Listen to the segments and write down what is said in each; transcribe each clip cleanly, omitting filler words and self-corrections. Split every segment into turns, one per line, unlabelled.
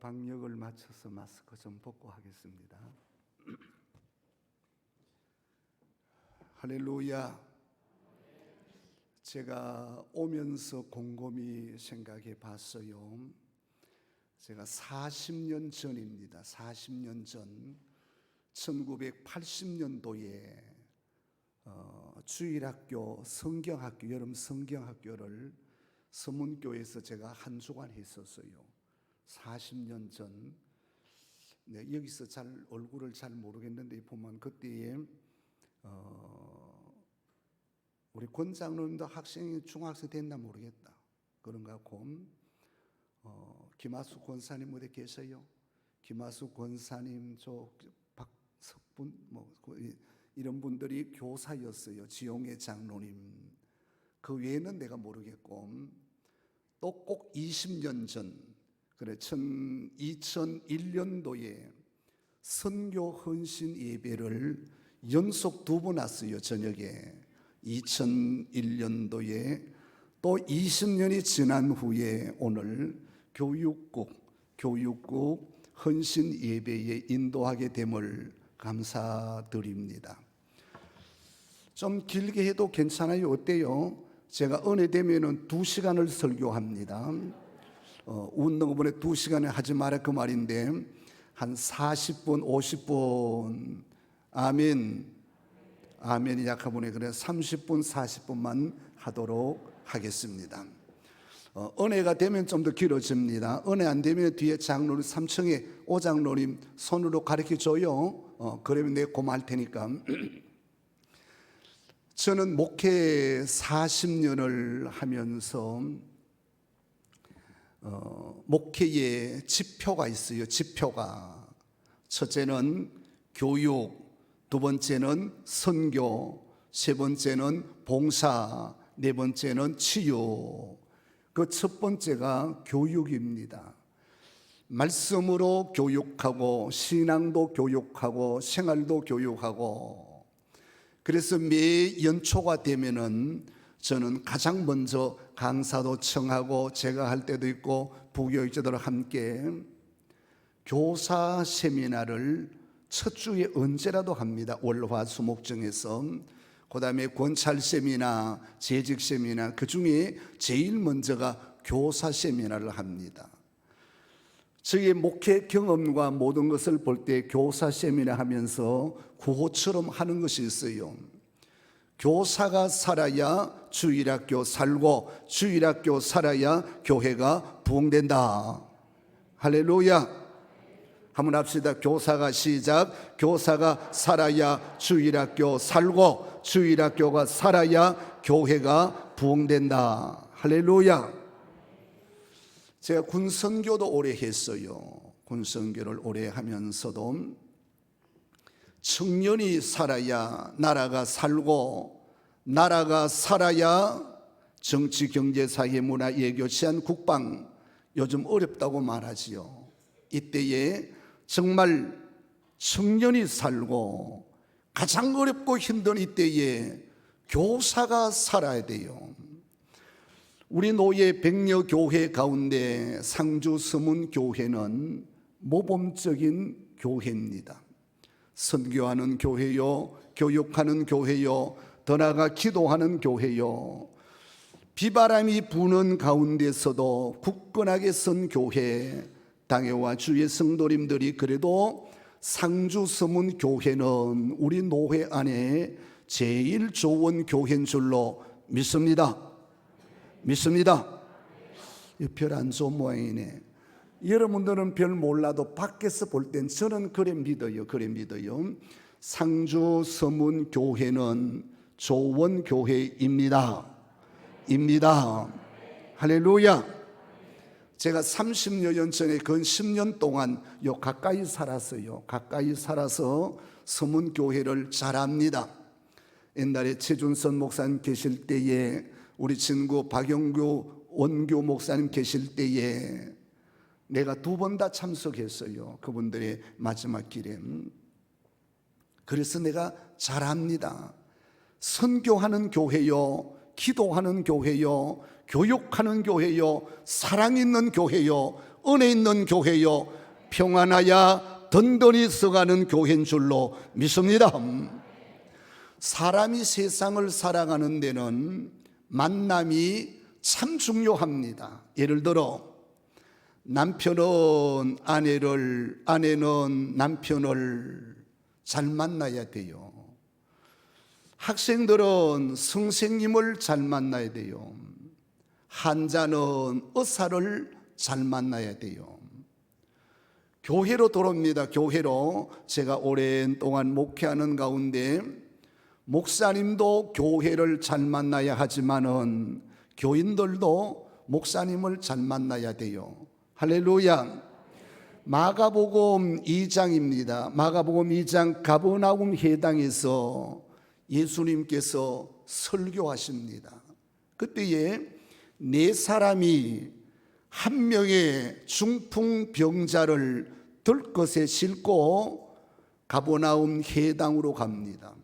방역을 맞춰서 마스크 좀 벗고 하겠습니다. 할렐루야. 제가 오면서 곰곰이 생각해 봤어요. 제가 40년 전입니다. 40년 전 1980년도에 주일학교 성경학교, 여름 성경학교를 서문교에서 제가 한 주간 했었어요. 40년 전. 네, 여기서 잘 얼굴을 잘 모르겠는데 보면 그때에 우리 권장로님도 학생이 중학생 됐나 모르겠다. 그런가 고 김하수 권사님 어디 계세요? 김하수 권사님, 박석분 이런 분들이 교사였어요. 지용의 장로님. 그 외에는 내가 모르겠고, 또 꼭 20년 전, 그래 2001년도에 선교 헌신 예배를 연속 2번 왔어요. 저녁에 2001년도에. 또 20년이 지난 후에 오늘 교육국 헌신 예배에 인도하게 됨을 감사드립니다. 좀 길게 해도 괜찮아요? 어때요? 제가 은혜 되면은 2시간을 설교합니다. 웃는 거 보니 2시간에 하지 마라 그 말인데 한 40분 50분 아멘이 약하보니 그래 30분 40분만 하도록 하겠습니다. 은혜가 되면 좀 더 길어집니다. 은혜 안 되면 뒤에 장로님 3층에 오장로님 손으로 가르쳐줘요. 그러면 내가 고마울 테니까. 저는 목회 40년을 하면서 목회에 지표가 있어요. 지표가. 첫째는 교육, 두 번째는 선교, 세 번째는 봉사, 네 번째는 치유. 그 첫 번째가 교육입니다. 말씀으로 교육하고 신앙도 교육하고 생활도 교육하고. 그래서 매 연초가 되면은 저는 가장 먼저 강사도 청하고 제가 할 때도 있고 부교육자들 함께 교사 세미나를 첫 주에 언제라도 합니다. 월화수목정에서. 그 다음에 권찰 세미나, 재직 세미나, 그 중에 제일 먼저가 교사 세미나를 합니다. 저의 목회 경험과 모든 것을 볼 때 교사 세미나 하면서 구호처럼 하는 것이 있어요. 교사가 살아야 주일학교 살고 주일학교 살아야 교회가 부흥된다. 할렐루야. 한번 합시다. 교사가 시작. 교사가 살아야 주일학교 살고 주일학교가 살아야 교회가 부흥된다. 할렐루야. 제가 군선교도 오래 했어요. 군선교를 오래 하면서도 청년이 살아야 나라가 살고 나라가 살아야 정치, 경제, 사회, 문화, 예교, 치안, 국방 요즘 어렵다고 말하지요. 이때에 정말 청년이 살고 가장 어렵고 힘든 이때에 교사가 살아야 돼요. 우리 노예 백녀 교회 가운데 상주 서문교회는 모범적인 교회입니다. 선교하는 교회요, 교육하는 교회요, 더 나아가 기도하는 교회요. 비바람이 부는 가운데서도 굳건하게 선 교회, 당회와 주의 성도님들이 그래도 상주 서문교회는 우리 노회 안에 제일 좋은 교회인 줄로 믿습니다. 별 안 좋은 모양이네. 여러분들은 별 몰라도 밖에서 볼 땐 저는 그래 믿어요. 상주 서문교회는 좋은 교회입니다. 할렐루야. 제가 30여 년 전에 근 10년 동안 가까이 살았어요. 가까이 살아서 서문교회를 잘 압니다. 옛날에 최준선 목사님 계실 때에 우리 친구 박영규 원교 목사님 계실 때에 내가 2번 다 참석했어요. 그분들의 마지막 길에. 그래서 내가 잘 압니다. 선교하는 교회요, 기도하는 교회요, 교육하는 교회요, 사랑 있는 교회요, 은혜 있는 교회요 평안하여 든든히 서가는 교회인 줄로 믿습니다. 사람이 세상을 살아가는 데는 만남이 참 중요합니다. 예를 들어 남편은 아내를, 아내는 남편을 잘 만나야 돼요. 학생들은 선생님을 잘 만나야 돼요. 환자는 의사를 잘 만나야 돼요. 교회로 돌아옵니다. 교회로 제가 오랜 동안 목회하는 가운데 목사님도 교회를 잘 만나야 하지만은 교인들도 목사님을 잘 만나야 돼요. 할렐루야. 마가복음 2장입니다. 마가복음 2장 가버나움 회당에서 예수님께서 설교하십니다. 그때에 네 사람이 한 명의 중풍병자를 들것에 싣고 가버나움 회당으로 갑니다.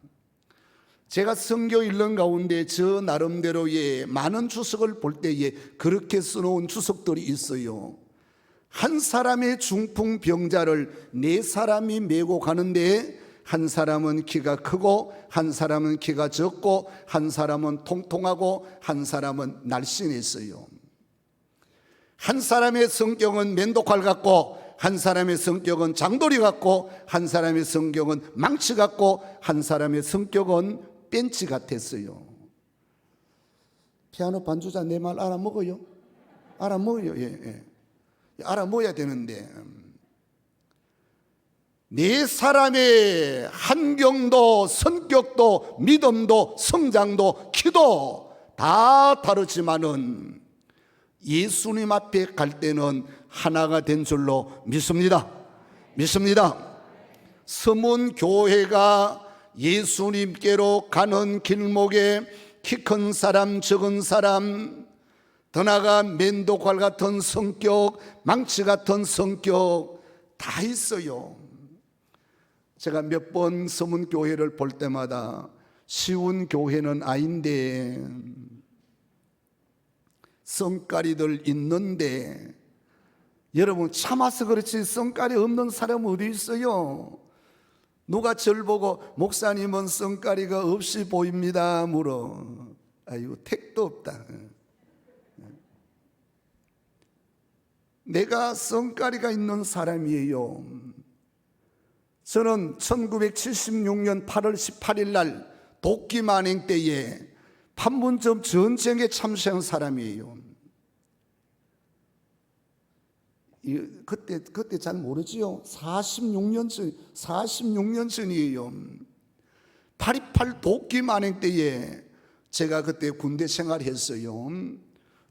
제가 성경 읽는 가운데 저 나름대로의 많은 주석을 볼 때에 그렇게 써놓은 주석들이 있어요. 한 사람의 중풍병자를 네 사람이 메고 가는데 한 사람은 키가 크고 한 사람은 키가 적고 한 사람은 통통하고 한 사람은 날씬했어요. 한 사람의 성격은 맨도칼 같고 한 사람의 성격은 장돌이 같고 한 사람의 성격은 망치 같고 한 사람의 성격은 벤치 같았어요. 피아노 반주자 내 말 알아먹어요? 알아먹어요. 예. 알아먹어야 되는데 네 사람의 환경도 성격도 믿음도 성장도 키도 다 다르지만은 예수님 앞에 갈 때는 하나가 된 줄로 믿습니다. 서문 교회가 예수님께로 가는 길목에 키 큰 사람 적은 사람 더 나아가 맨도칼 같은 성격 망치 같은 성격 다 있어요. 제가 몇 번 서문 교회를 볼 때마다 쉬운 교회는 아닌데 성깔이들 있는데 여러분 참아서 그렇지 성깔이 없는 사람 어디 있어요? 누가 절 보고 목사님은 성깔이가 없이 보입니다 물어. 아이고 택도 없다. 내가 성깔이가 있는 사람이에요. 저는 1976년 8월 18일 날 도끼 만행 때에 판문점 전쟁에 참여한 사람이에요. 그때 잘 모르지요. 46년 전이에요. 8.28 도끼 만행 때에 제가 그때 군대 생활했어요.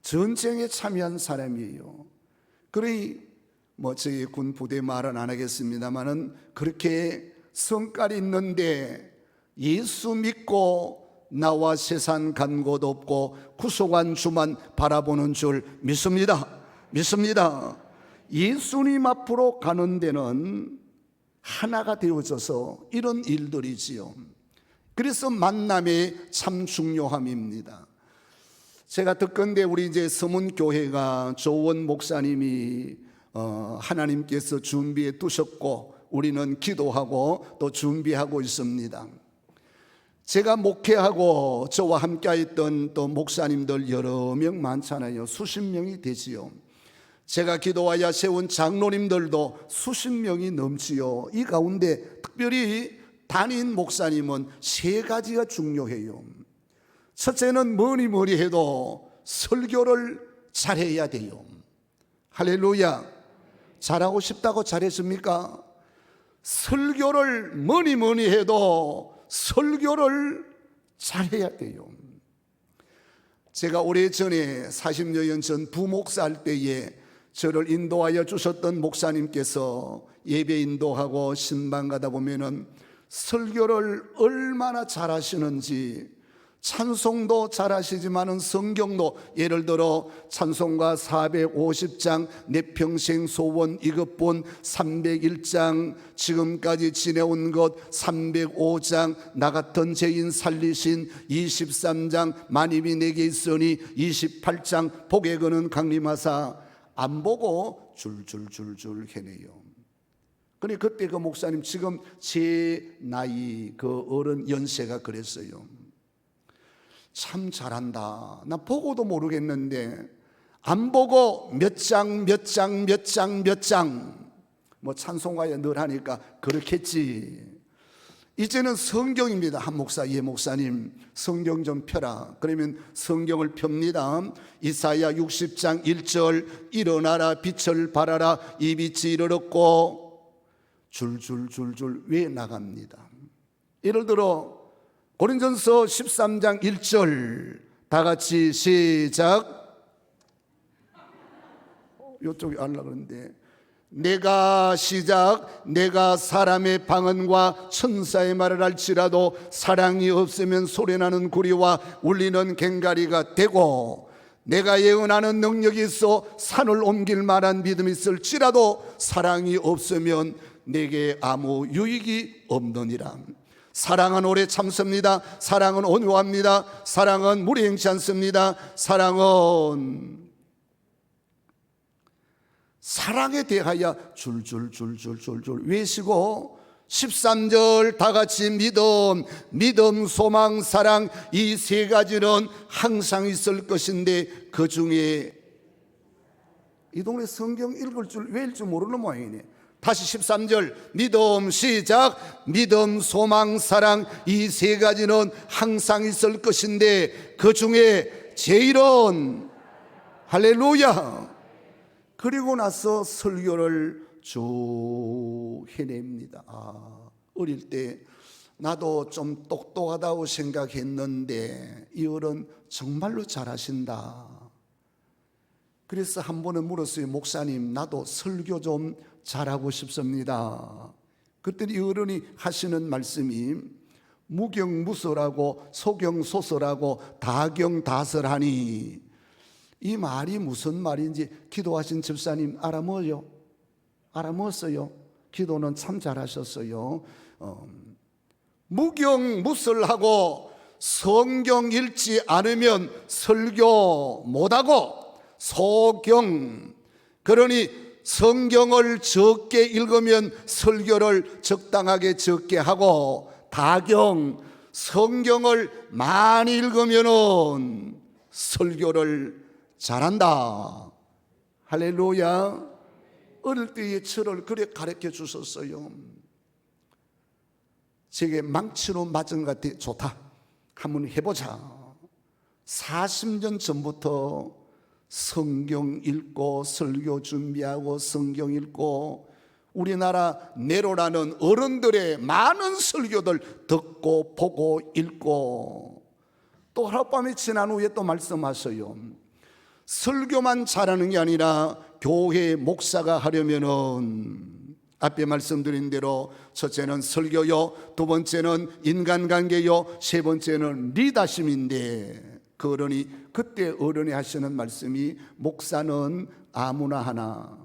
전쟁에 참여한 사람이에요. 그러니 저희 군 부대 말은 안 하겠습니다만은 그렇게 성깔이 있는데 예수 믿고 나와 세상 간 곳 없고 구속한 주만 바라보는 줄 믿습니다. 예수님 앞으로 가는 데는 하나가 되어져서 이런 일들이지요. 그래서 만남이 참 중요함입니다. 제가 듣건대 우리 이제 서문교회가 조원 목사님이 하나님께서 준비해 두셨고 우리는 기도하고 또 준비하고 있습니다. 제가 목회하고 저와 함께 했던 또 목사님들 여러 명 많잖아요. 수십 명이 되지요. 제가 기도하여 세운 장로님들도 수십 명이 넘지요. 이 가운데 특별히 담임 목사님은 세 가지가 중요해요. 첫째는 뭐니 해도 설교를 잘해야 돼요. 할렐루야. 잘하고 싶다고 잘했습니까? 설교를 뭐니 해도 설교를 잘해야 돼요. 제가 오래전에 40여 년 전 부목사 할 때에 저를 인도하여 주셨던 목사님께서 예배 인도하고 신방 가다 보면은 설교를 얼마나 잘하시는지, 찬송도 잘하시지만은 성경도 예를 들어 찬송가 450장 내 평생 소원 이것뿐 301장 지금까지 지내온 것 305장 나 같은 죄인 살리신 23장 만입이 내게 있으니 28장 복에 거는 강림하사 안 보고 줄줄줄줄 해내요. 그러니 그때 그 목사님, 지금 제 나이 그 어른 연세가 그랬어요. 참 잘한다. 나 보고도 모르겠는데 안 보고 몇 장 뭐 찬송가에 늘 하니까 그렇겠지. 이제는 성경입니다. 한 목사, 예 목사님 성경 좀 펴라. 그러면 성경을 펴니다. 이사야 60장 1절, 일어나라 빛을 발하라 이 빛이 이르렀고, 줄줄줄줄 왜 나갑니다. 예를 들어 고린전서 13장 1절 다 같이 시작. 이쪽에 하려고 그러는데, 내가 사람의 방언과 천사의 말을 할지라도 사랑이 없으면 소리나는 구리와 울리는 괭가리가 되고, 내가 예언하는 능력이 있어 산을 옮길 만한 믿음이 있을지라도 사랑이 없으면 내게 아무 유익이 없느니라. 사랑은 오래 참습니다. 사랑은 온유합니다. 사랑은 무리행치 않습니다. 사랑에 대하여 줄줄줄줄줄줄 외시고, 13절 다 같이 믿음, 소망, 사랑 이 세 가지는 항상 있을 것인데 그 중에 이 동네 성경 읽을 줄 외울 줄 모르는 모양이네. 다시 13절 믿음 시작. 믿음, 소망, 사랑 이 세 가지는 항상 있을 것인데 그 중에 제일은 할렐루야. 그리고 나서 설교를 쭉 해냅니다. 어릴 때 나도 좀 똑똑하다고 생각했는데 이 어른 정말로 잘하신다. 그래서 한 번은 물었어요. 목사님, 나도 설교 좀 잘하고 싶습니다. 그때 이 어른이 하시는 말씀이 무경무설하고 소경소설하고 다경다설하니, 이 말이 무슨 말인지 기도하신 집사님 알아먹었어요. 기도는 참 잘하셨어요. 무경무설하고 성경 읽지 않으면 설교 못하고, 소경, 그러니 성경을 적게 읽으면 설교를 적당하게 적게 하고, 다경, 성경을 많이 읽으면 설교를 잘한다. 할렐루야. 어릴 때의 저를 그래 가르쳐 주셨어요. 제게 망치로 맞은 것 같아. 좋다, 한번 해보자. 40년 전부터 성경 읽고 설교 준비하고 성경 읽고, 우리나라 네로라는 어른들의 많은 설교들 듣고 보고 읽고, 또 하룻밤이 지난 후에 또 말씀하셔요. 설교만 잘하는 게 아니라 교회 목사가 하려면은 앞에 말씀드린 대로 첫째는 설교요, 두 번째는 인간관계요, 세 번째는 리더십인데, 그 어른이 그때 어른이 하시는 말씀이 목사는 아무나 하나,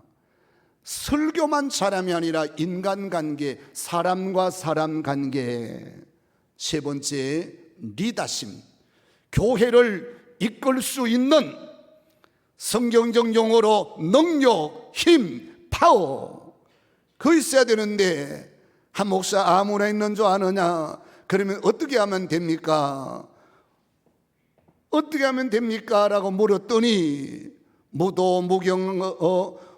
설교만 잘함이 아니라 인간관계, 사람과 사람 관계, 세 번째 리더십, 교회를 이끌 수 있는 성경적 용어로 능력, 힘, 파워, 그거 있어야 되는데, 한 목사 아무나 있는 줄 아느냐? 그러면 어떻게 하면 됩니까? 어떻게 하면 됩니까? 라고 물었더니 무도 무경,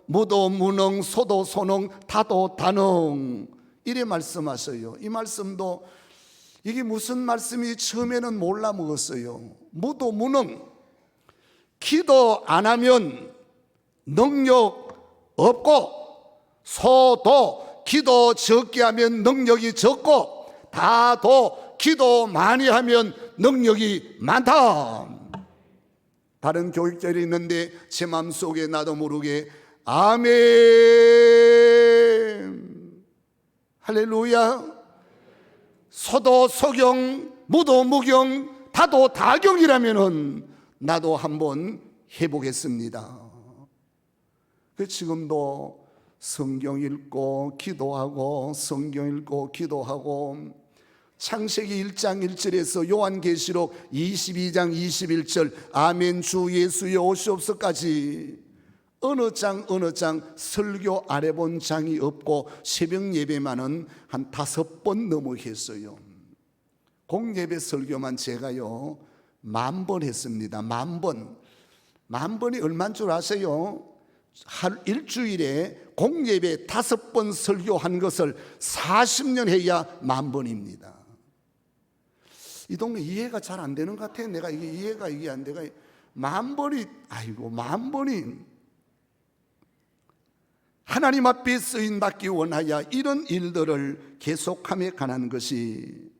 무도 무능, 소도 소능, 다도 다능, 이래 말씀하셔요. 이 말씀도 이게 무슨 말씀이 처음에는 몰라 먹었어요. 무도 무능, 기도 안 하면 능력 없고, 소도 기도 적게 하면 능력이 적고, 다도 기도 많이 하면 능력이 많다. 다른 교육절이 있는데 제 마음속에 나도 모르게 아멘, 할렐루야. 소도 소경, 무도 무경, 다도 다경이라면은 나도 한번 해보겠습니다. 지금도 성경 읽고 기도하고, 성경 읽고 기도하고, 창세기 1장 1절에서 요한계시록 22장 21절 아멘 주 예수여 오시옵소까지 어느 장 설교 안 해본 장이 없고 새벽 예배만은 한 5번 넘어 했어요. 공예배 설교만 제가요 10,000번 했습니다. 10,000번. 10,000번이 얼마인 줄 아세요? 일주일에 공예배 5번 설교한 것을 40년 해야 10,000번입니다. 이 동네 이해가 잘 안 되는 것 같아요. 내가 이게 안 돼가 10,000번이, 아이고 10,000번이 하나님 앞에 쓰임받기 원하여 이런 일들을 계속함에 관한 것이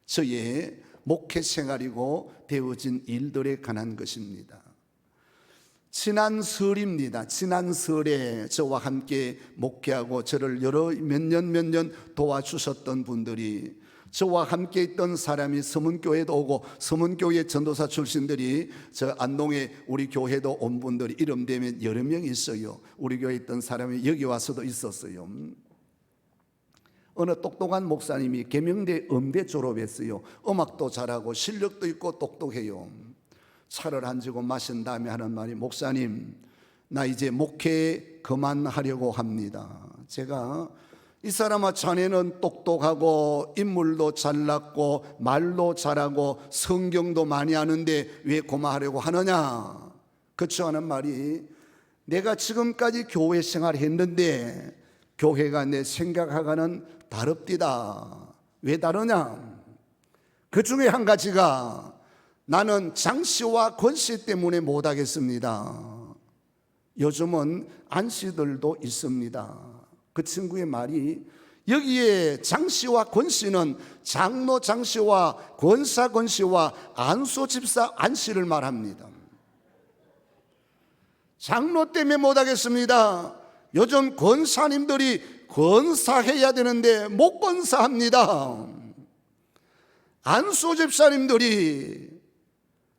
저의 목회 생활이고 되어진 일들에 관한 것입니다. 지난 설입니다. 지난 설에 저와 함께 목회하고 저를 몇 년 도와주셨던 분들이, 저와 함께 있던 사람이 서문교회도 오고 서문교회 전도사 출신들이 저 안동에 우리 교회도 온 분들이 이름 되면 여러 명 있어요. 우리 교회에 있던 사람이 여기 와서도 있었어요. 어느 똑똑한 목사님이 계명대 음대 졸업했어요. 음악도 잘하고 실력도 있고 똑똑해요. 차를 한 지고 마신 다음에 하는 말이, 목사님 나 이제 목회 그만하려고 합니다. 제가 이 사람아, 자네는 똑똑하고 인물도 잘났고 말도 잘하고 성경도 많이 아는데 왜 그만하려고 하느냐. 그쵸 하는 말이, 내가 지금까지 교회 생활했는데 교회가 내 생각하고는 다릅디다. 왜 다르냐? 그 중에 한 가지가, 나는 장씨와 권씨 때문에 못하겠습니다. 요즘은 안씨들도 있습니다. 그 친구의 말이, 여기에 장씨와 권씨는 장로 장씨와 권사 권씨와 안수 집사 안씨를 말합니다. 장로 때문에 못하겠습니다. 요즘 권사님들이 권사해야 되는데 못 권사합니다. 안수 집사님들이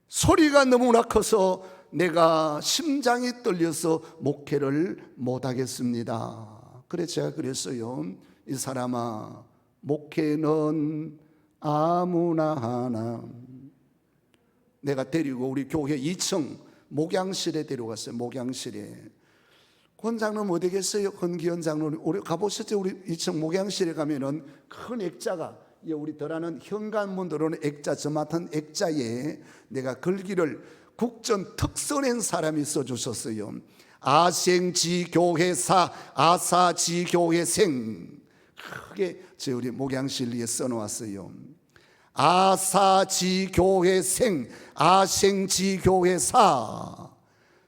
소리가 너무나 커서 내가 심장이 떨려서 목회를 못하겠습니다. 그래 제가 그랬어요. 이 사람아, 목회는 아무나 하나. 내가 데리고 우리 교회 2층 목양실에 데려갔어요. 목양실에. 권 장로는 어디 계세요? 권기현 장로는 우리 가보셨죠? 우리 2층 목양실에 가면은 큰 액자가, 우리 덜하는 현관문 들어오는 액자, 저 맡은 액자에 내가 글귀를 국전 특선낸 사람이 써주셨어요. 아생지교회사 아사지교회생. 크게 저 우리 목양실리에 써놓았어요. 아사지교회생 아생지교회사.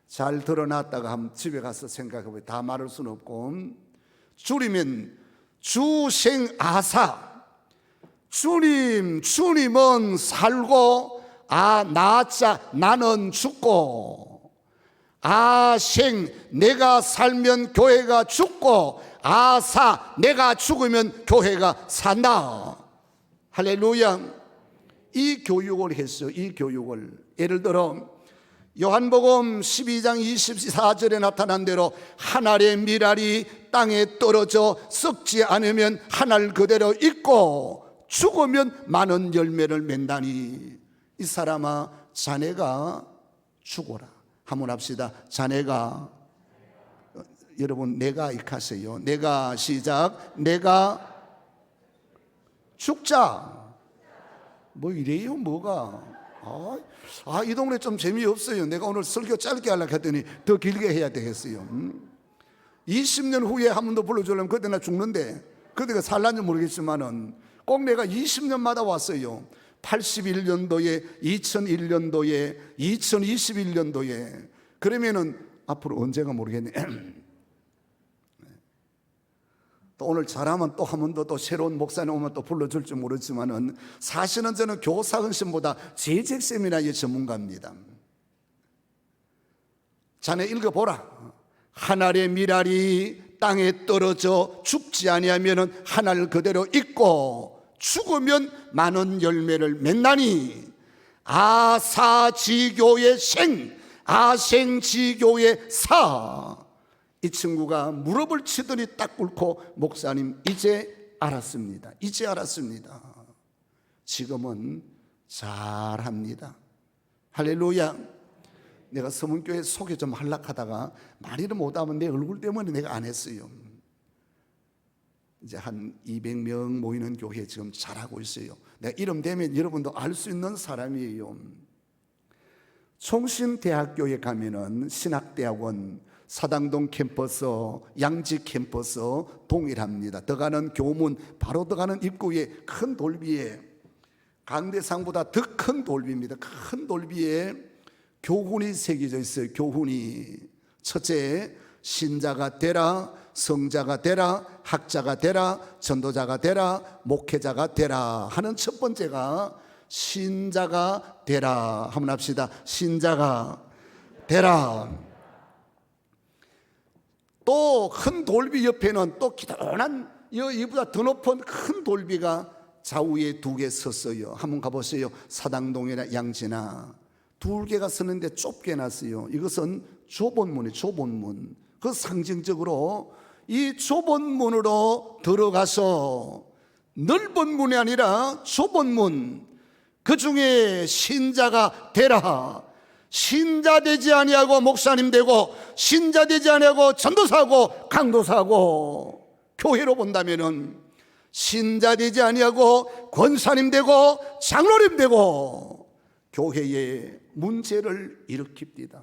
잘 드러났다가 한번 집에 가서 생각해보면 다 말할 수는 없고, 줄이면 주생아사. 주님은 살고, 나자 나는 죽고, 아생 내가 살면 교회가 죽고, 아사 내가 죽으면 교회가 산다. 할렐루야. 이 교육을 했어요. 이 교육을. 예를 들어 요한복음 12장 24절에 나타난 대로 하늘의 밀알이 땅에 떨어져 썩지 않으면 하늘 그대로 있고 죽으면 많은 열매를 맺다니. 이 사람아, 자네가 죽어라. 한번 합시다. 자네가, 여러분 내가 익하세요. 내가 시작. 내가 죽자. 뭐 이래요 뭐가. 이 동네 좀 재미없어요. 내가 오늘 설교 짧게 하려고 했더니 더 길게 해야 되겠어요. 20년 후에 한 번 더 불러주려면 그때 나 죽는데, 그때가 살란지 모르겠지만은 꼭 내가 20년마다 왔어요. 81년도에 2001년도에 2021년도에. 그러면은 앞으로 언제가 모르겠네. 또 오늘 잘하면 또 한 번 더 또 새로운 목사님 오면 또 불러줄지 모르지만은 사실은 저는 교사 헌신보다 재직 세미나의 전문가입니다. 자네 읽어보라. 하늘의 밀알이 땅에 떨어져 죽지 아니하면은 하늘 그대로 있고 죽으면 많은 열매를 맺나니. 아사지교의 생 아생지교의 사. 이 친구가 무릎을 치더니 딱 꿇고, 목사님 이제 알았습니다. 이제 알았습니다. 지금은 잘합니다. 할렐루야. 내가 서문교회 소개 좀 하려고 하다가 많이는 못하면 내 얼굴 때문에 내가 안 했어요. 이제 한 200명 모이는 교회 지금 잘하고 있어요. 내가 이름 되면 여러분도 알 수 있는 사람이에요. 총신대학교에 가면은 신학대학원, 사당동 캠퍼스, 양지 캠퍼스 동일합니다. 들어가는 교문, 바로 들어가는 입구에 큰 돌비에, 강대상보다 더 큰 돌비입니다. 큰 돌비에 교훈이 새겨져 있어요. 교훈이. 첫째, 신자가 되라, 성자가 되라, 학자가 되라, 전도자가 되라, 목회자가 되라 하는 첫 번째가 신자가 되라. 한번 합시다. 신자가 되라. 또 큰 돌비 옆에는 또 기도한 이보다 더 높은 큰 돌비가 좌우에 2개 섰어요. 한번 가보세요. 사당동이나 양지나 2개가 서는데 좁게 놨어요. 이것은 좁은 문이에요. 좁은 문. 그 상징적으로 이 좁은 문으로 들어가서 넓은 문이 아니라 좁은 문, 그 중에 신자가 되라. 신자 되지 아니하고 목사님 되고, 신자 되지 아니하고 전도사하고 강도사하고, 교회로 본다면은 신자 되지 아니하고 권사님 되고 장로님 되고 교회에 문제를 일으킵니다.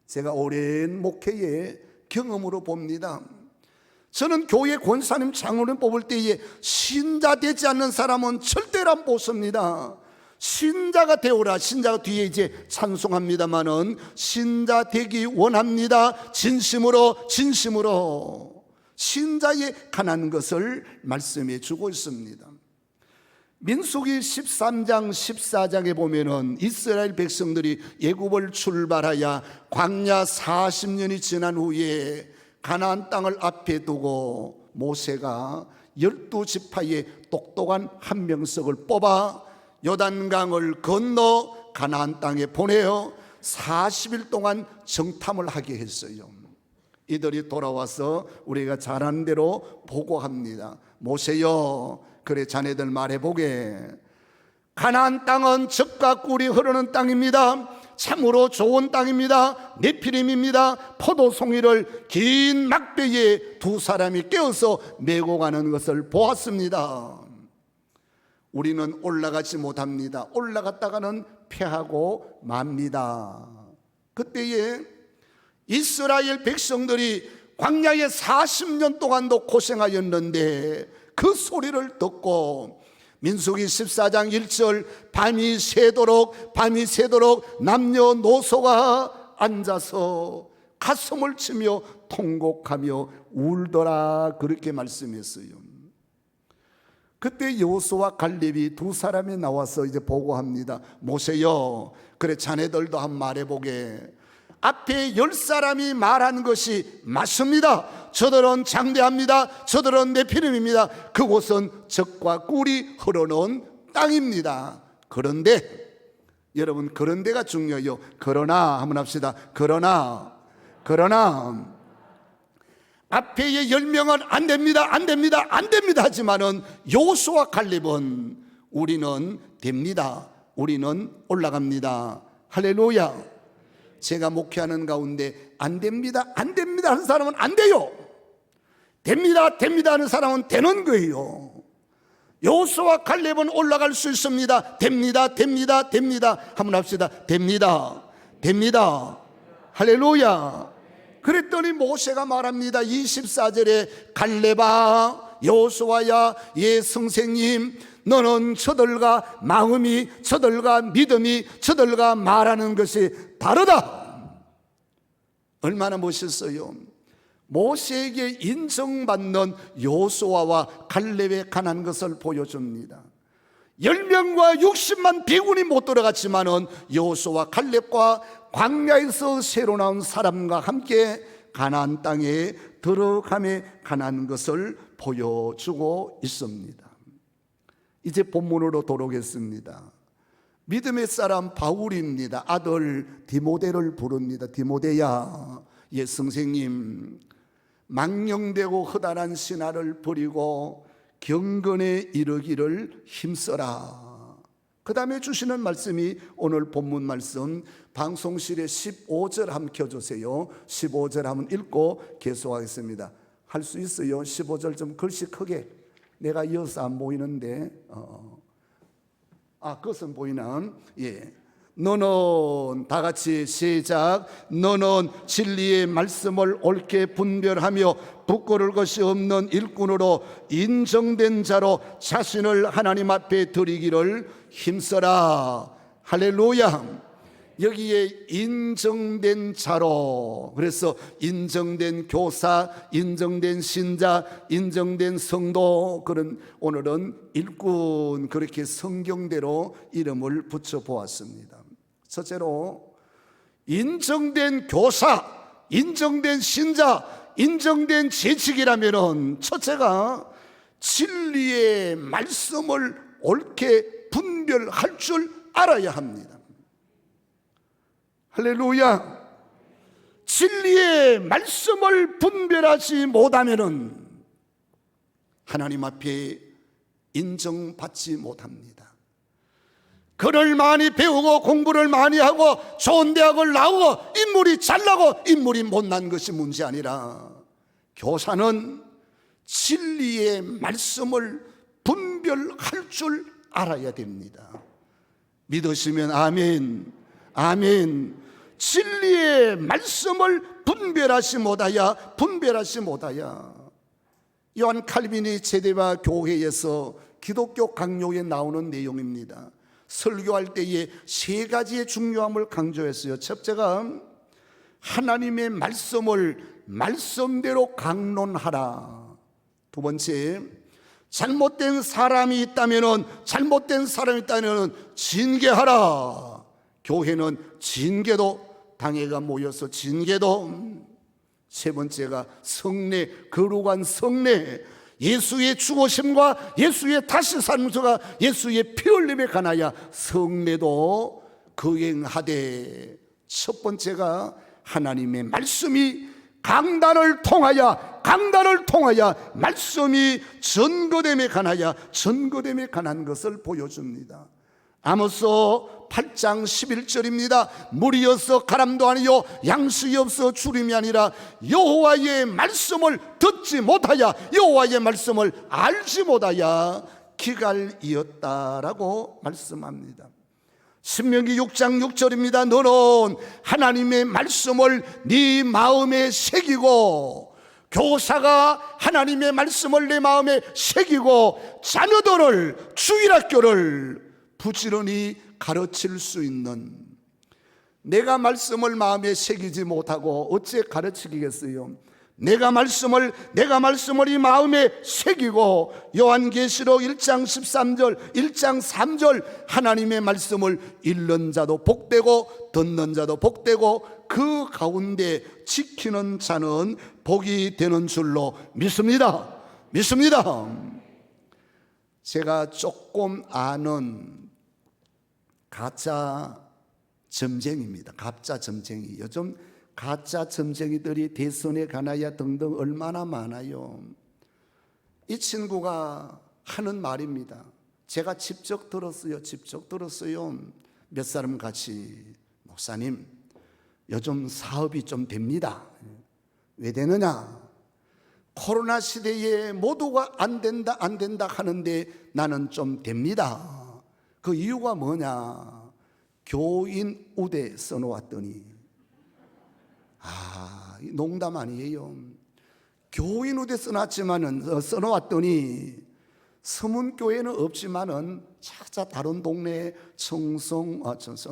제가 오랜 목회의 경험으로 봅니다. 저는 교회 권사님 장로님 뽑을 때에 신자 되지 않는 사람은 절대로 안 뽑습니다. 신자가 되오라. 신자가 뒤에 이제 찬송합니다마는 신자 되기 원합니다. 진심으로 신자에 관한 것을 말씀해 주고 있습니다. 민수기 13장 14장에 보면은 이스라엘 백성들이 애굽을 출발하여 광야 40년이 지난 후에 가나안 땅을 앞에 두고 모세가 12지파의 똑똑한 한 명석을 뽑아 요단강을 건너 가나안 땅에 보내어 40일 동안 정탐을 하게 했어요. 이들이 돌아와서 우리가 잘하는 대로 보고합니다. 모세여, 그래 자네들 말해보게. 가나안 땅은 젖과 꿀이 흐르는 땅입니다. 참으로 좋은 땅입니다. 네피림입니다. 포도송이를 긴 막대기에 2사람이 껴서 메고 가는 것을 보았습니다. 우리는 올라가지 못합니다. 올라갔다가는 패하고 맙니다. 그때에 이스라엘 백성들이 광야에 40년 동안도 고생하였는데 그 소리를 듣고 민수기 14장 1절 밤이 새도록 남녀노소가 앉아서 가슴을 치며 통곡하며 울더라, 그렇게 말씀했어요. 그때 여호수아와 갈렙이 2사람이 나와서 이제 보고합니다. 모세여, 그래 자네들도 한번 말해보게. 앞에 10사람이 말한 것이 맞습니다. 저들은 장대합니다. 저들은 네피림입니다. 그곳은 젖과 꿀이 흐르는 땅입니다. 그런데 여러분, 그런데가 중요해요. 그러나 한번 합시다. 그러나 앞에 10명은 안 됩니다 하지만은 여호수아와 갈렙은 우리는 됩니다. 우리는 올라갑니다. 할렐루야. 제가 목회하는 가운데 안 됩니다 하는 사람은 안 돼요. 됩니다 하는 사람은 되는 거예요. 여호수아와 갈렙은 올라갈 수 있습니다. 됩니다. 한번 합시다. 됩니다. 할렐루야. 그랬더니 모세가 말합니다. 24절에 갈렙아, 여호수아야, 예 선생님, 너는 저들과 마음이, 저들과 믿음이, 저들과 말하는 것이 다르다. 얼마나 멋있어요. 모세에게 인정받는 여호수아와 갈렙에 관한 것을 보여줍니다. 10명과 60만 비군이 못 들어갔지만은 여호수아와 갈렙과 광야에서 새로 나온 사람과 함께 가나안 땅에 들어감에 관한 것을 보여주고 있습니다. 이제 본문으로 돌아오겠습니다. 믿음의 사람 바울입니다. 아들 디모데를 부릅니다. 디모데야, 예 선생님, 망령되고 허다한 신화를 버리고 경건에 이르기를 힘써라. 그 다음에 주시는 말씀이 오늘 본문 말씀 방송실에 15절 한번 켜주세요. 15절 한번 읽고 계속하겠습니다. 할 수 있어요? 15절 좀 글씨 크게. 내가 이어서 안 보이는데 그것은 보이나? 예. 너는 다 같이 시작. 너는 진리의 말씀을 옳게 분별하며 부끄러울 것이 없는 일꾼으로 인정된 자로 자신을 하나님 앞에 드리기를 힘써라. 할렐루야. 여기에 인정된 자로, 그래서 인정된 교사, 인정된 신자, 인정된 성도, 그런 오늘은 일꾼, 그렇게 성경대로 이름을 붙여보았습니다. 첫째로 인정된 교사, 인정된 신자, 인정된 재직이라면은 첫째가 진리의 말씀을 옳게 분별할 줄 알아야 합니다. 할렐루야. 진리의 말씀을 분별하지 못하면은 하나님 앞에 인정받지 못합니다. 글을 많이 배우고 공부를 많이 하고 좋은 대학을 나오고 인물이 잘나고 인물이 못난 것이 문제 아니라 교사는 진리의 말씀을 분별할 줄 알아야 됩니다. 믿으시면 아멘. 아멘. 진리의 말씀을 분별하지 못하야 요한 칼빈이 제네바 교회에서 기독교 강요에 나오는 내용입니다. 설교할 때에 세 가지의 중요함을 강조했어요. 첫째가 하나님의 말씀을 말씀대로 강론하라. 두 번째, 잘못된 사람이 있다면 징계하라. 교회는 징계도 당회가 모여서 징계도. 세 번째가 성례, 거룩한 성례, 예수의 죽으심과 예수의 다시 사는서가 예수의 피 흘림에 관하여 성례도 거행하되, 첫 번째가 하나님의 말씀이 강단을 통하여 말씀이 전거됨에 관한 것을 보여줍니다. 아모스 8장 11절입니다. 물이어서 가람도 아니요 양식이 없어 주림이 아니라 여호와의 말씀을 듣지 못하여 여호와의 말씀을 알지 못하여 기갈이었다라고 말씀합니다. 신명기 6장 6절입니다. 너는 하나님의 말씀을 네 마음에 새기고, 교사가 하나님의 말씀을 내 마음에 새기고 자녀들을 주일학교를 부지런히 가르칠 수 있는, 내가 말씀을 마음에 새기지 못하고 어째 가르치겠어요? 내가 말씀을 이 마음에 새기고, 요한계시록 1장 13절 1장 3절 하나님의 말씀을 읽는 자도 복되고 듣는 자도 복되고 그 가운데 지키는 자는 복이 되는 줄로 믿습니다. 제가 조금 아는 가짜 점쟁이입니다. 가짜 점쟁이. 요즘 가짜 점쟁이들이 대선에 가나야 등등 얼마나 많아요. 이 친구가 하는 말입니다. 제가 직접 들었어요. 몇 사람 같이, 목사님 요즘 사업이 좀 됩니다. 왜 되느냐? 코로나 시대에 모두가 안 된다 하는데 나는 좀 됩니다. 그 이유가 뭐냐? 교인 우대 써놓았더니, 농담 아니에요. 교인 우대 써놓았더니 서문교회는 없지만은 찾아 다른 동네 청송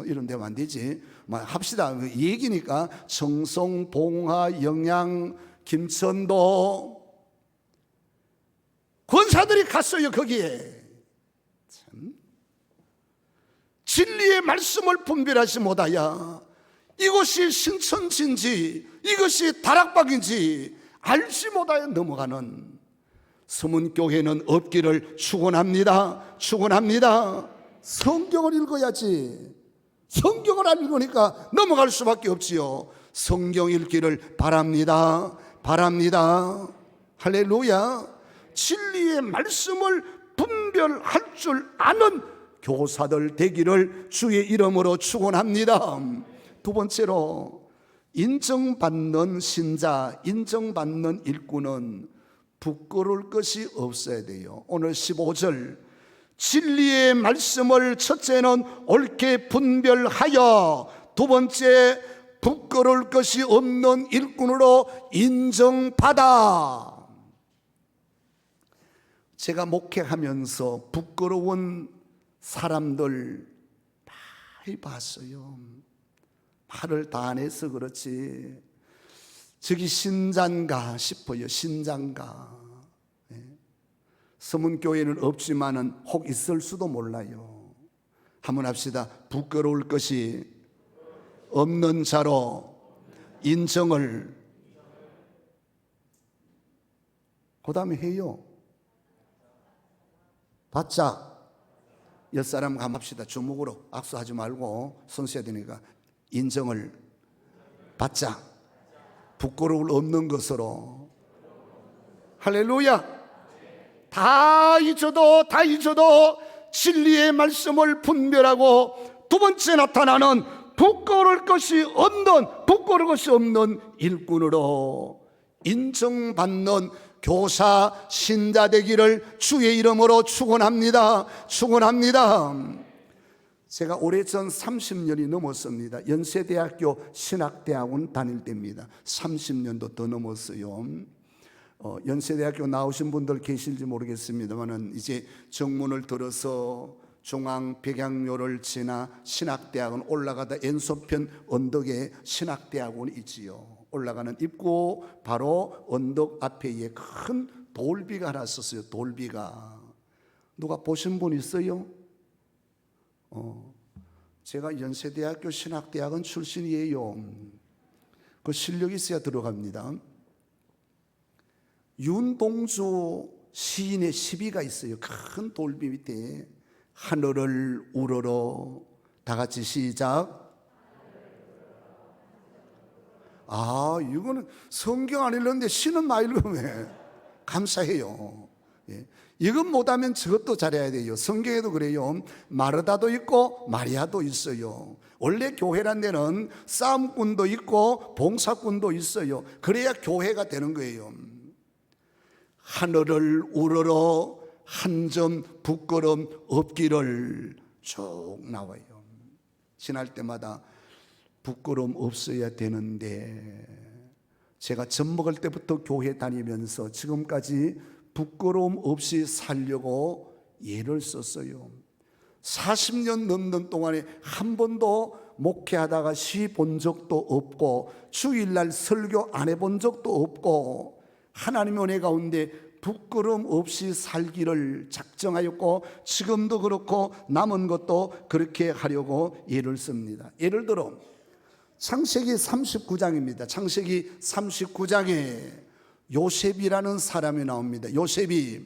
이런 데만 안 되지. 합시다. 얘기니까 청송, 봉화, 영양, 김천도 권사들이 갔어요. 거기에 참 진리의 말씀을 분별하지 못하여 이것이 신천지인지 이것이 다락방인지 알지 못하여 넘어가는 서문교회는 없기를 축원합니다. 성경을 읽어야지. 성경을 안 읽으니까 넘어갈 수밖에 없지요. 성경 읽기를 바랍니다. 할렐루야. 진리의 말씀을 분별할 줄 아는 교사들 되기를 주의 이름으로 축원합니다. 두 번째로, 인정받는 신자, 인정받는 일꾼은 부끄러울 것이 없어야 돼요. 오늘 15절, 진리의 말씀을 첫째는 옳게 분별하여, 두 번째, 부끄러울 것이 없는 일꾼으로 인정받아. 제가 목회하면서 부끄러운 사람들 많이 봤어요. 말을 다 안 해서 그렇지, 저기 신자인가 싶어요. 신자인가. 서문교회는 없지만은 혹 있을 수도 몰라요. 한번 합시다. 부끄러울 것이 없는 자로 인정을 그 다음에 해요. 받자. 옆사람 감합시다. 주먹으로 악수하지 말고 손 써야 되니까 인정을 받자. 부끄러울 없는 것으로. 할렐루야. 다 잊어도 진리의 말씀을 분별하고, 두 번째 나타나는 부끄러울 것이 없는 일꾼으로 인정받는 교사, 신자 되기를 주의 이름으로 축원합니다. 제가 오래전 30년이 넘었습니다. 연세대학교 신학대학원 다닐 때입니다. 30년도 더 넘었어요. 연세대학교 나오신 분들 계실지 모르겠습니다만, 이제 정문을 들어서 중앙백양로를 지나 신학대학원 올라가다 N소편 언덕에 신학대학원이 있지요. 올라가는 입구 바로 언덕 앞에 큰 돌비가 하나 있었어요. 돌비가. 누가 보신 분 있어요? 제가 연세대학교 신학대학원 출신이에요. 그 실력이 있어야 들어갑니다. 윤동주 시인의 시비가 있어요. 큰 돌비 밑에. 하늘을 우러러. 다 같이 시작. 이거는 성경 안 읽는데 시는 많이 읽으면 감사해요. 이건 못하면 저것도 잘해야 돼요. 성경에도 그래요. 마르다도 있고 마리아도 있어요. 원래 교회란 데는 싸움꾼도 있고 봉사꾼도 있어요. 그래야 교회가 되는 거예요. 하늘을 우러러 한 점 부끄럼 없기를 쭉 나와요. 지날 때마다 부끄러움 없어야 되는데, 제가 젖 먹을 때부터 교회 다니면서 지금까지 부끄러움 없이 살려고 예를 썼어요. 40년 넘는 동안에 한 번도 목회하다가 쉬 본 적도 없고, 주일날 설교 안 해본 적도 없고, 하나님의 은혜 가운데 부끄러움 없이 살기를 작정하였고, 지금도 그렇고 남은 것도 그렇게 하려고 예를 씁니다. 예를 들어 창세기 39장입니다. 창세기 39장에 요셉이라는 사람이 나옵니다. 요셉이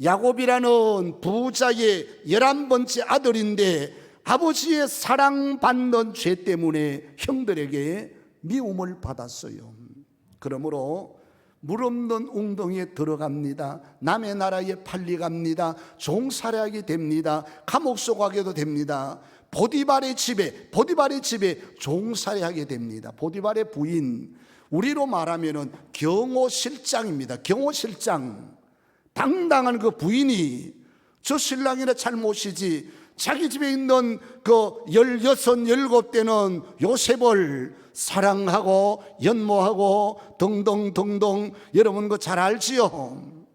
야곱이라는 부자의 11번째 아들인데, 아버지의 사랑받는 죄 때문에 형들에게 미움을 받았어요. 그러므로 물 없는 웅덩이에 들어갑니다. 남의 나라에 팔려갑니다. 종살이하게 됩니다. 감옥 속하게도 됩니다. 보디발의 집에 종살이하게 됩니다. 보디발의 부인, 우리로 말하면은 경호실장입니다. 경호실장. 당당한 그 부인이, 저 신랑이나 잘못이지, 자기 집에 있는 그 16, 17대는 요셉을 사랑하고 연모하고 등등등등, 여러분 그거 잘 알지요.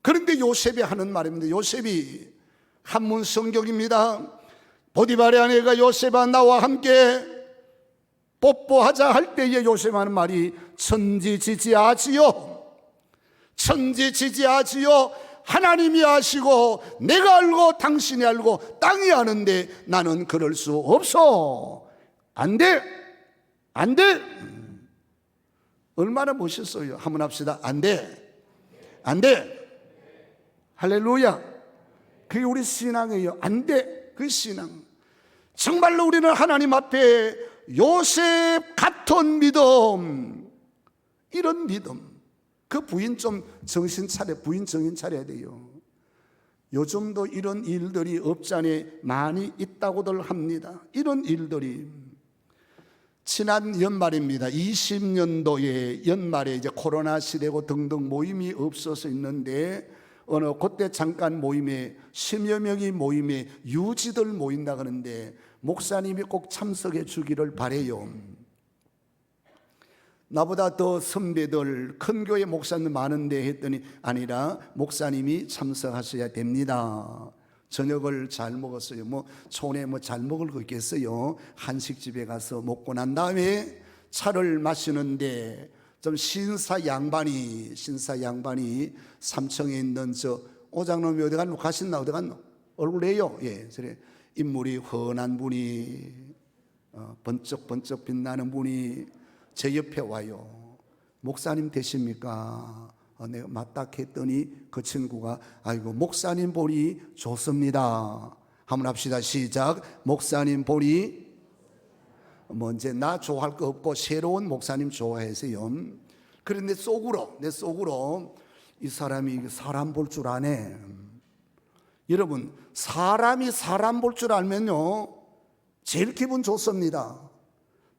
그런데 요셉이 하는 말입니다. 요셉이 한문 성경입니다. 보디발의 아내가 요셉아 나와 함께 뽀뽀하자 할 때에 요셉 하는 말이 천지지지하지요. 천지지지하지요. 하나님이 아시고 내가 알고 당신이 알고 땅이 아는데 나는 그럴 수 없어. 안 돼. 얼마나 멋있어요. 한번 합시다. 안 돼. 할렐루야. 그게 우리 신앙이에요. 안 돼. 그 신앙. 정말로 우리는 하나님 앞에 요셉 같은 믿음, 이런 믿음. 그 부인 좀 정신 차려. 부인 정신 차려야 돼요. 요즘도 이런 일들이 업체 안에 많이 있다고들 합니다. 이런 일들이 지난 연말입니다. 20년도에 연말에 이제 코로나 시대고 등등 모임이 없어서 있는데 그때 잠깐 모임에 10여 명이 모임에 유지들 모인다 그러는데 목사님이 꼭 참석해 주기를 바래요. 나보다 더 선배들 큰 교회 목사님 많은데 했더니 아니라 목사님이 참석하셔야 됩니다. 저녁을 잘 먹었어요. 촌에 잘 먹을 거 있겠어요. 한식집에 가서 먹고 난 다음에 차를 마시는데 좀 신사 양반이 3층에 있는 저 오장놈이 어디 갔노? 가셨나? 어디 갔노? 얼굴 내요. 예, 그래 인물이 훤한 분이 번쩍번쩍 빛나는 분이 제 옆에 와요. 목사님 되십니까? 내가 맞다 했더니 그 친구가 아이고 목사님 보니 좋습니다. 한번 합시다. 시작. 목사님 보니 이제 나 좋아할 거 없고 새로운 목사님 좋아해서요. 그런데 내 속으로 이 사람이 사람 볼 줄 아네. 여러분 사람이 사람 볼 줄 알면요 제일 기분 좋습니다.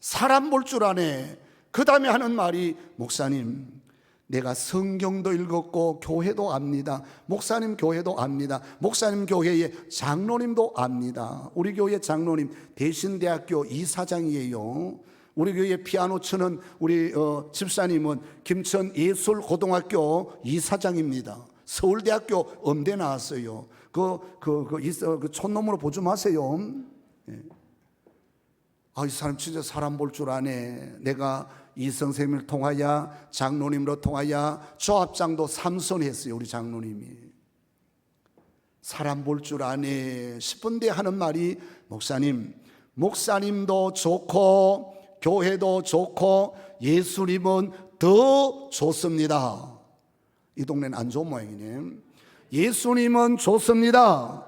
사람 볼 줄 아네. 그 다음에 하는 말이 목사님 내가 성경도 읽었고 교회도 압니다. 목사님 교회도 압니다. 목사님 교회의 장로님도 압니다. 우리 교회 장로님 대신대학교 이사장이에요. 우리 교회 피아노 치는 우리 집사님은 김천 예술고등학교 이사장입니다. 서울대학교 음대 나왔어요. 그 촌놈으로 보지 마세요. 이 사람 진짜 사람 볼 줄 아네. 내가 이 선생님을 통하여 장로님으로 통하여 조합장도 3선 했어요. 우리 장로님이 사람 볼 줄 아네 싶은데 하는 말이 목사님도 좋고 교회도 좋고 예수님은 더 좋습니다. 이 동네는 안 좋은 모양이네. 예수님은 좋습니다.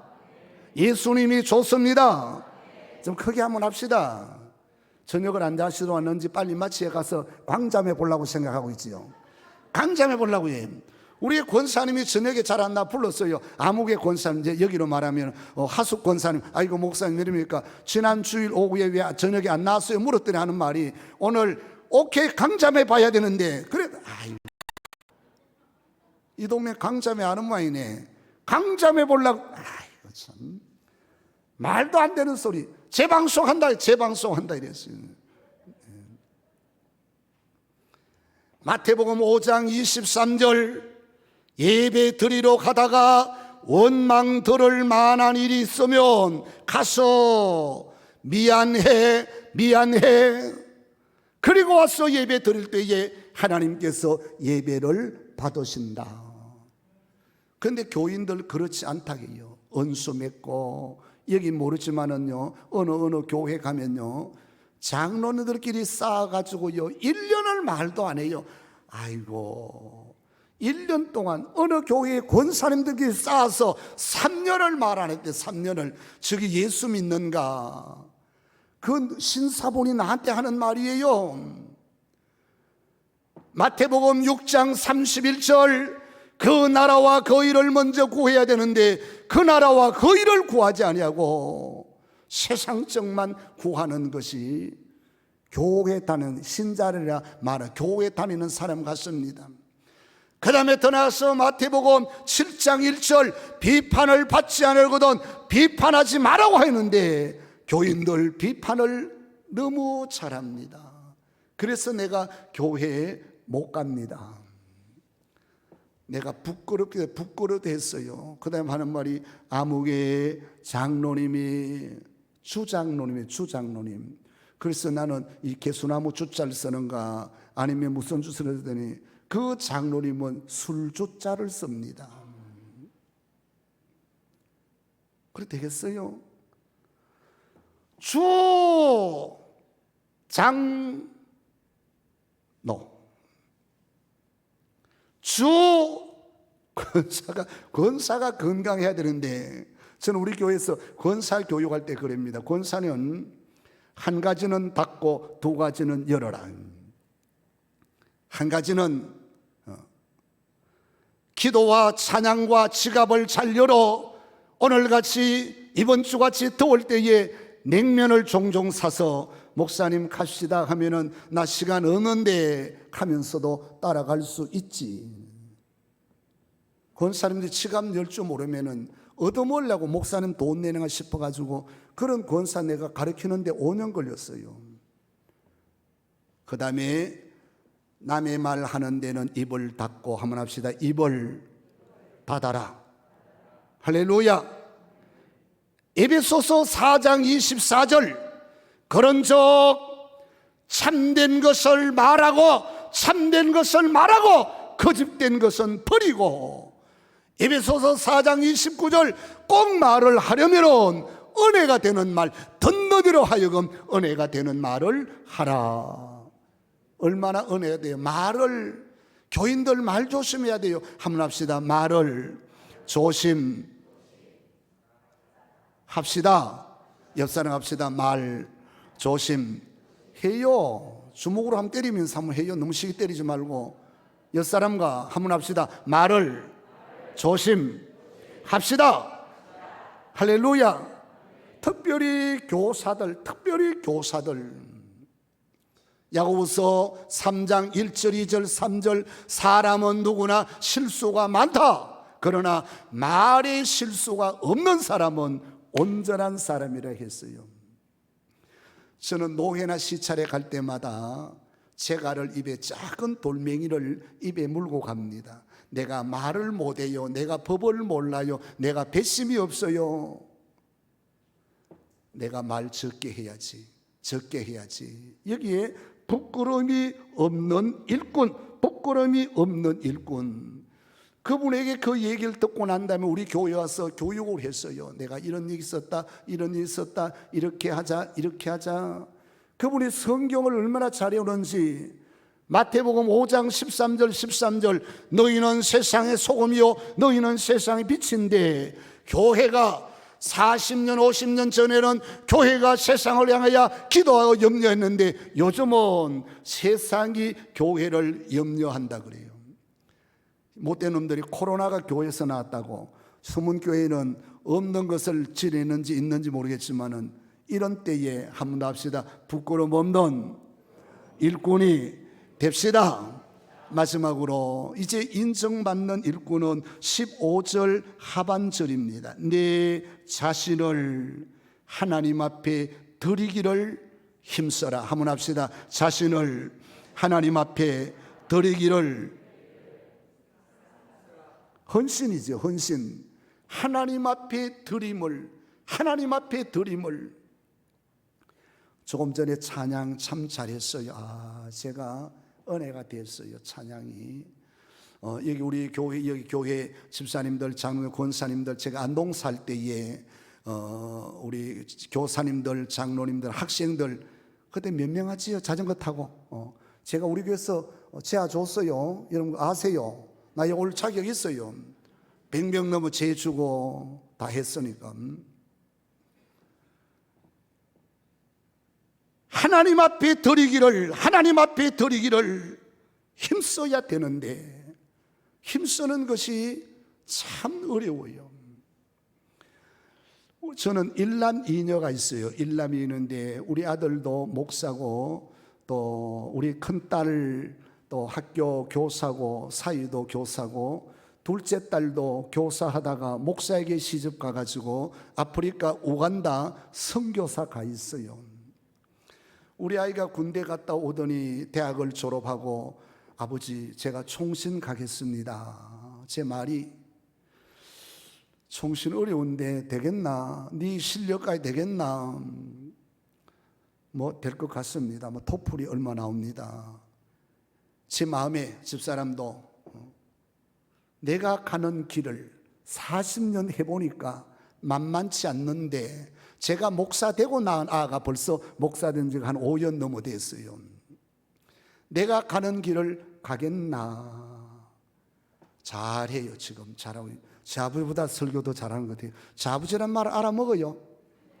예수님이 좋습니다. 좀 크게 한번 합시다. 저녁을 안 자시러 왔는지 빨리 마치에 가서 광잠해 보려고 생각하고 있지요. 광잠해 보려고 해. 우리 권사님이 저녁에 잘 안 나 불렀어요. 아무개 권사님, 이제 여기로 말하면 하숙 권사님. 아이고 목사님 이러니까 지난 주일 오후에 왜 저녁에 안 나왔어요? 물었더니 하는 말이 오늘 오케이 강잠해 봐야 되는데 그래. 이 동네 강잠해 하는 모양이네. 강잠해 보려고. 아이고 참 말도 안 되는 소리. 재방송한다 이랬어요. 마태복음 5장 23절 예배 드리러 가다가 원망 들을 만한 일이 있으면 가서 미안해 그리고 와서 예배 드릴 때에 하나님께서 예배를 받으신다. 그런데 교인들 그렇지 않다게요. 은수 맺고 여기 모르지만은요 어느 교회 가면요 장로님들끼리 쌓아가지고요 1년을 말도 안 해요. 아이고 1년 동안 어느 교회의 권사님들끼리 쌓아서 3년을 말 안 했대. 3년을. 저기 예수 믿는가? 그 신사본이 나한테 하는 말이에요. 마태복음 6장 31절 그 나라와 그 일을 먼저 구해야 되는데 그 나라와 그 일을 구하지 아니하고 세상적만 구하는 것이 교회 다니는 신자리라 말하 교회 다니는 사람 같습니다. 그 다음에 더 나아가서 마태복음 7장 1절 비판을 받지 않으거든 비판하지 말라고 했는데 교인들 비판을 너무 잘합니다. 그래서 내가 교회에 못 갑니다. 내가 부끄럽게 했어요. 그 다음에 하는 말이 아무개 장로님이 주장로님. 그래서 나는 이 개수나무 주자를 쓰는가 아니면 무슨 주를 쓰더니 그 장로님은 술주자를 씁니다. 그래 되겠어요? 권사가 건강해야 되는데 저는 우리 교회에서 권사 교육할 때 그럽니다. 권사는 한 가지는 닫고 두 가지는 열어라. 한 가지는 기도와 찬양과 지갑을 잘 열어 오늘같이 이번 주같이 더울 때에 냉면을 종종 사서 목사님 갑시다 하면은 나 시간 없는데 하면서도 따라갈 수 있지. 권사님들이 치감 열 줄 모르면은 얻어먹으려고 목사님 돈 내는가 싶어가지고 그런 권사 내가 가르치는데 5년 걸렸어요. 그 다음에 남의 말 하는 데는 입을 닫고 한번 합시다. 입을 닫아라. 할렐루야. 에베소서 4장 24절 그런즉 참된 것을 말하고 참된 것을 말하고 거짓된 것은 버리고, 에베소서 4장 29절 꼭 말을 하려면 은혜가 되는 말, 덧너디로 하여금 은혜가 되는 말을 하라. 얼마나 은혜가 돼요. 말을, 교인들 말 조심해야 돼요. 한번 합시다. 말을 조심합시다. 옆 사람 합시다. 말 조심해요. 주먹으로 한번 때리면서 한번 해요. 너무 쉽게 때리지 말고. 옆 사람과 한번 합시다. 말을 조심합시다. 할렐루야. 특별히 교사들 야고보서 3장 1절 2절 3절 사람은 누구나 실수가 많다. 그러나 말에 실수가 없는 사람은 온전한 사람이라 했어요. 저는 노회나 시찰에 갈 때마다 제가를 입에 작은 돌멩이를 입에 물고 갑니다. 내가 말을 못해요. 내가 법을 몰라요. 내가 배심이 없어요. 내가 말 적게 해야지. 여기에 부끄러움이 없는 일꾼. 그분에게 그 얘기를 듣고 난 다음에 우리 교회에 와서 교육을 했어요. 내가 이런 일이 있었다, 이렇게 하자. 그분이 성경을 얼마나 잘 외우는지. 마태복음 5장 13절 너희는 세상의 소금이요 너희는 세상의 빛인데, 교회가 40년 50년 전에는 교회가 세상을 향하여 기도하고 염려했는데 요즘은 세상이 교회를 염려한다 그래요. 못된 놈들이 코로나가 교회에서 나왔다고, 숨은 교회는 없는 것을 지내는지 있는지 모르겠지만은 이런 때에 한번 더 합시다. 부끄러움 없는 일꾼이 됩시다. 마지막으로 이제 인정받는 일꾼은 15절 하반절입니다. 내 자신을 하나님 앞에 드리기를 힘써라. 한번 합시다. 자신을 하나님 앞에 드리기를, 헌신이죠. 헌신. 하나님 앞에 드림을. 조금 전에 찬양 참 잘했어요. 제가 은혜가 됐어요. 찬양이. 여기 우리 교회, 여기 교회 집사님들, 장로님, 권사님들, 제가 안동 살 때에 우리 교사님들, 장로님들, 학생들 그때 몇 명 하지요? 자전거 타고. 제가 우리 교회에서 제아 줬어요. 여러분 아세요? 나 여기 올 자격 있어요. 100명 넘어 재주고 다 했으니까. 하나님 앞에 드리기를 힘써야 되는데 힘쓰는 것이 참 어려워요. 저는 일남 이녀가 있어요. 일남이 있는데 우리 아들도 목사고 또 우리 큰딸 또 학교 교사고 사위도 교사고 둘째 딸도 교사하다가 목사에게 시집 가가지고 아프리카 우간다 선교사 가 있어요. 우리 아이가 군대 갔다 오더니 대학을 졸업하고 아버지 제가 총신 가겠습니다. 제 말이 총신 어려운데 되겠나? 네 실력까지 되겠나? 뭐 될 것 같습니다. 뭐 토플이 얼마 나옵니다. 제 마음에 집사람도 내가 가는 길을 40년 해보니까 만만치 않는데 제가 목사 되고 낳은 아가 벌써 목사 된 지가 한 5년 넘어 됐어요. 내가 가는 길을 가겠나? 잘해요. 지금 잘하고. 제 아버지보다 설교도 잘하는 것 같아요. 제 아버지란 말 알아먹어요.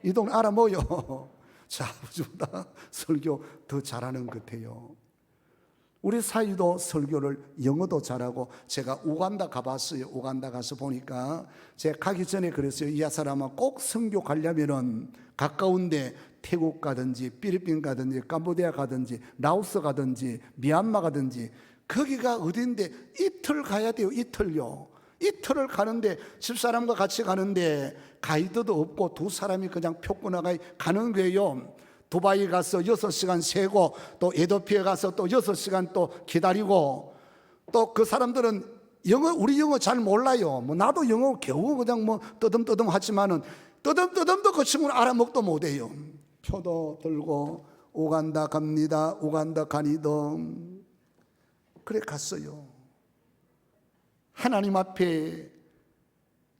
이 동네 알아먹어요. 제 아버지보다 설교 더 잘하는 것 같아요. 우리 사위도 설교를 영어도 잘하고, 제가 우간다 가봤어요. 우간다 가서 보니까 제가 가기 전에 그랬어요. 이 사람은 꼭 선교 가려면은 가까운데 태국 가든지 필리핀 가든지 캄보디아 가든지 라오스 가든지 미얀마 가든지, 거기가 어딘데 이틀 가야 돼요. 이틀요. 이틀을 가는데, 집사람과 같이 가는데 가이드도 없고 두 사람이 그냥 표구나가 가는 거예요. 두바이 가서 6시간 세고, 또 에도피에 가서 또 6시간 또 기다리고, 또 그 사람들은 우리 영어 잘 몰라요. 뭐 나도 영어 겨우 그냥 뭐 떠듬떠듬 하지만은, 떠듬떠듬도 그 친구는 알아먹도 못해요. 표도 들고 우간다 갑니다. 우간다 가니던. 그래 갔어요. 하나님 앞에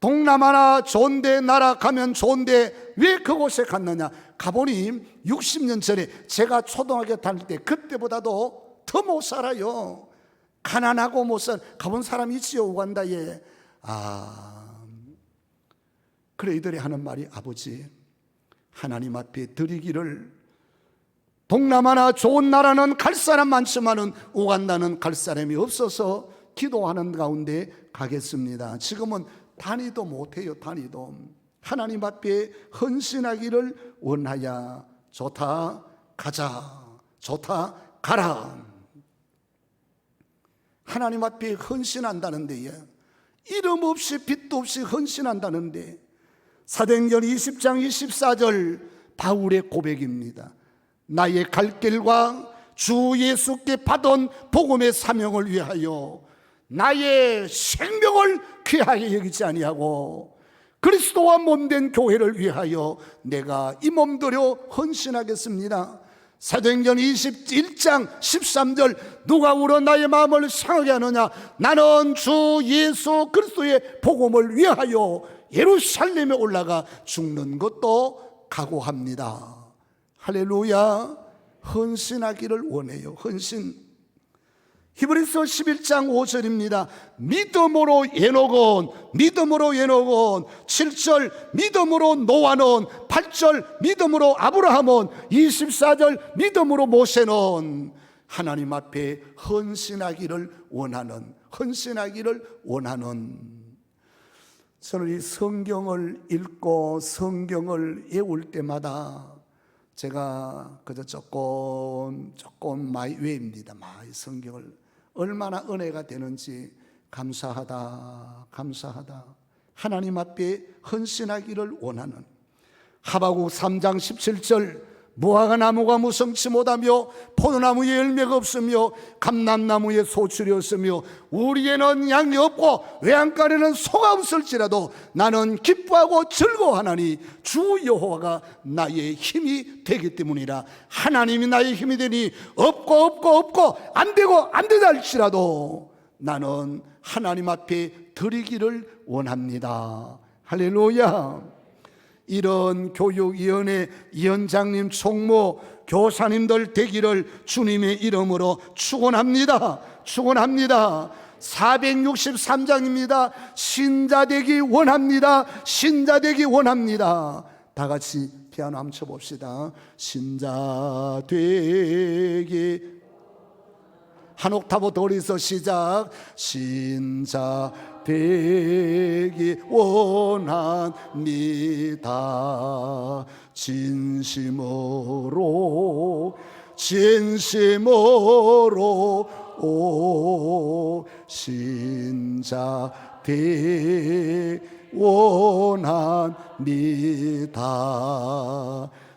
동남아나 좋은데 나라 가면 좋은데 왜 그곳에 갔느냐? 가보니 60년 전에 제가 초등학교 다닐 때 그때보다도 더 못 살아요. 가난하고 못 살. 가본 사람 있지요, 우간다에. 그래 이들이 하는 말이, 아버지 하나님 앞에 드리기를, 동남아나 좋은 나라는 갈 사람 많지만은 우간다는 갈 사람이 없어서 기도하는 가운데 가겠습니다. 지금은 다니도 못해요. 다니도. 하나님 앞에 헌신하기를 원하야. 좋다 가자, 좋다 가라. 하나님 앞에 헌신한다는데, 이름 없이 빚도 없이 헌신한다는데, 사도행전 20장 24절 바울의 고백입니다. 나의 갈 길과 주 예수께 받은 복음의 사명을 위하여 나의 생명을 귀하게 여기지 아니하고 그리스도와 몸된 교회를 위하여 내가 이 몸들여 헌신하겠습니다. 사도행전 21장 13절 누가 울어 나의 마음을 상하게 하느냐? 나는 주 예수 그리스도의 복음을 위하여 예루살렘에 올라가 죽는 것도 각오합니다. 할렐루야. 헌신하기를 원해요. 헌신. 히브리서 11장 5절입니다. 믿음으로 에녹은, 믿음으로 에녹은, 7절 믿음으로 노아는, 8절 믿음으로 아브라함은, 24절 믿음으로 모세는 하나님 앞에 헌신하기를 원하는, 헌신하기를 원하는. 저는 이 성경을 읽고 성경을 외울 때마다 제가 그저 조금 많이 외웁니다. 많이 성경을. 얼마나 은혜가 되는지 감사하다. 하나님 앞에 헌신하기를 원하는. 하박국 3장 17절 무화과 나무가 무성치 못하며 포도나무에 열매가 없으며 감람나무에 소출이 없으며 우리에는 양이 없고 외양간에는 소가 없을지라도 나는 기뻐하고 즐거워하나니 주 여호와가 나의 힘이 되기 때문이라. 하나님이 나의 힘이 되니 없고 안 되고 안 되다 할지라도 나는 하나님 앞에 드리기를 원합니다. 할렐루야. 이런 교육위원회 위원장님, 총무, 교사님들 되기를 주님의 이름으로 축원합니다. 463장입니다. 신자 되기 원합니다. 다 같이 피아노 한번 쳐봅시다. 신자 되기, 한 옥타브 더 올려서 시작. 신자 되기 원합니다. 진심으로 신자 되기 원합니다.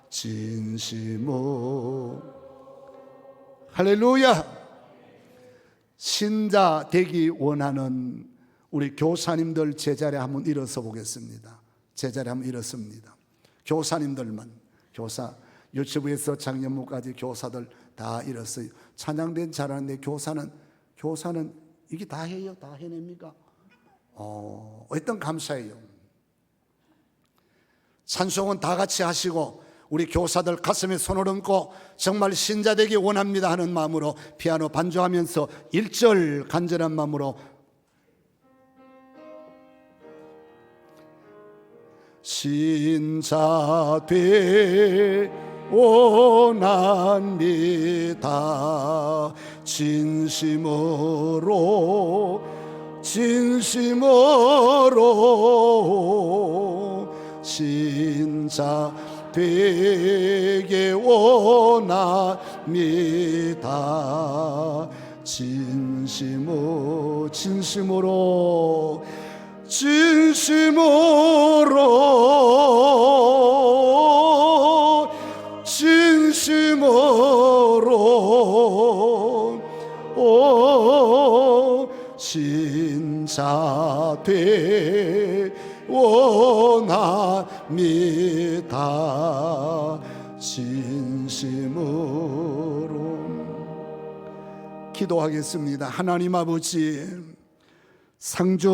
진심으로. 할렐루야. 신자 되기 원하는 우리 교사님들 제자리에 한번 일어서 보겠습니다. 제자리에 한번 일었습니다. 교사님들만, 교사, 유치부에서 장년부까지 교사들 다 일었어요. 찬양된 잘하는데 교사는 이게 다 해요? 다 해냅니까? 어떤 감사해요. 찬송은 다 같이 하시고 우리 교사들 가슴에 손을 얹고 정말 신자 되기 원합니다 하는 마음으로 피아노 반주하면서 1절 간절한 마음으로 신자 되기 원합니다. 진심으로 신자 되게 원합니다. 진심으로 신자 되 원합니다. 진심으로 기도하겠습니다. 하나님 아버지, 상주